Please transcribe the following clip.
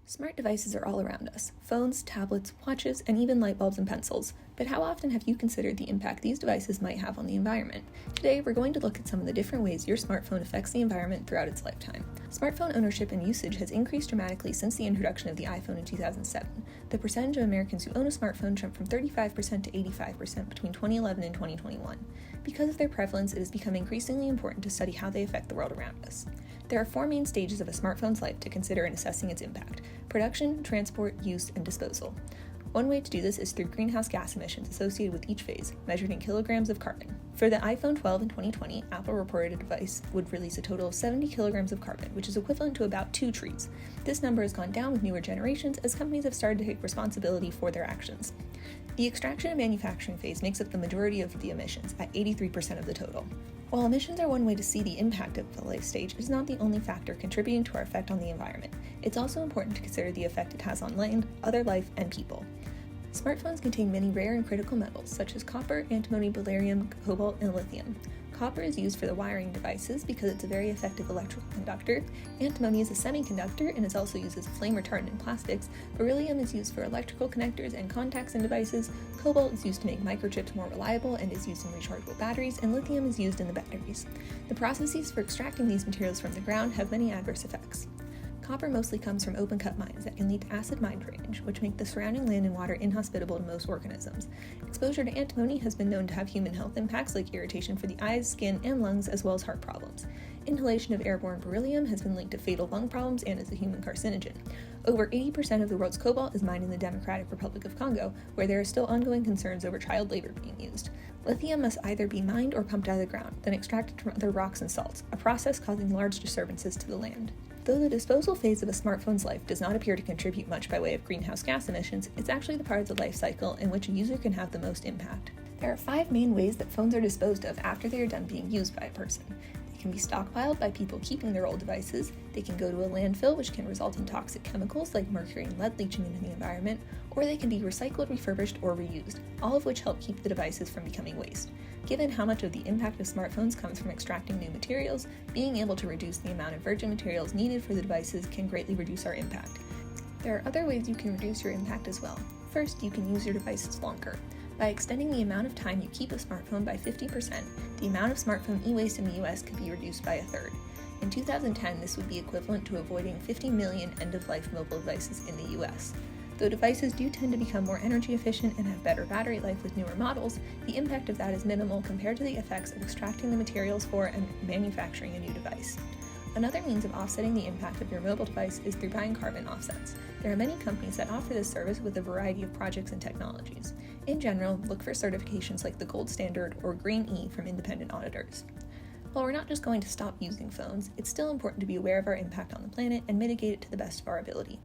Smart devices are all around us: phones, tablets, watches, and even light bulbs and pencils. But how often have you considered the impact these devices might have on the environment? Today, we're going to look at some of the different ways your smartphone affects the environment throughout its lifetime. Smartphone ownership and usage has increased dramatically since the introduction of the iPhone in 2007. The percentage of Americans who own a smartphone jumped from 35% to 85% between 2011 and 2021. Because of their prevalence, it has become increasingly important to study how they affect the world around us. There are four main stages of a smartphone's life to consider in assessing its impact: production, transport, use, and disposal. One way to do this is through greenhouse gas emissions associated with each phase, measured in kilograms of carbon. For the iPhone 12 in 2020, Apple reported a device would release a total of 70 kilograms of carbon, which is equivalent to about 2 trees. This number has gone down with newer generations as companies have started to take responsibility for their actions. The extraction and manufacturing phase makes up the majority of the emissions, at 83% of the total. While emissions are one way to see the impact of the life stage, it is not the only factor contributing to our effect on the environment. It's also important to consider the effect it has on land, other life, and people. Smartphones contain many rare and critical metals such as copper, antimony, beryllium, cobalt, and lithium. Copper is used for the wiring devices because it's a very effective electrical conductor. Antimony is a semiconductor and is also used as a flame retardant in plastics. Beryllium is used for electrical connectors and contacts in devices. Cobalt is used to make microchips more reliable and is used in rechargeable batteries, and lithium is used in the batteries. The processes for extracting these materials from the ground have many adverse effects. Copper mostly comes from open-cut mines that can lead to acid mine drainage, which make the surrounding land and water inhospitable to most organisms. Exposure to antimony has been known to have human health impacts like irritation for the eyes, skin, and lungs, as well as heart problems. Inhalation of airborne beryllium has been linked to fatal lung problems and is a human carcinogen. Over 80% of the world's cobalt is mined in the Democratic Republic of Congo, where there are still ongoing concerns over child labor being used. Lithium must either be mined or pumped out of the ground, then extracted from other rocks and salts, a process causing large disturbances to the land. Though the disposal phase of a smartphone's life does not appear to contribute much by way of greenhouse gas emissions, it's actually the part of the life cycle in which a user can have the most impact. There are 5 main ways that phones are disposed of after they are done being used by a person. They can be stockpiled by people keeping their old devices, they can go to a landfill, which can result in toxic chemicals like mercury and lead leaching into the environment, or they can be recycled, refurbished, or reused, all of which help keep the devices from becoming waste. Given how much of the impact of smartphones comes from extracting new materials, being able to reduce the amount of virgin materials needed for the devices can greatly reduce our impact. There are other ways you can reduce your impact as well. First, you can use your devices longer. By extending the amount of time you keep a smartphone by 50%, the amount of smartphone e-waste in the US could be reduced by a third. In 2010, this would be equivalent to avoiding 50 million end-of-life mobile devices in the US. Though devices do tend to become more energy efficient and have better battery life with newer models, the impact of that is minimal compared to the effects of extracting the materials for and manufacturing a new device. Another means of offsetting the impact of your mobile device is through buying carbon offsets. There are many companies that offer this service with a variety of projects and technologies. In general, look for certifications like the Gold Standard or Green E from independent auditors. While we're not just going to stop using phones, it's still important to be aware of our impact on the planet and mitigate it to the best of our ability.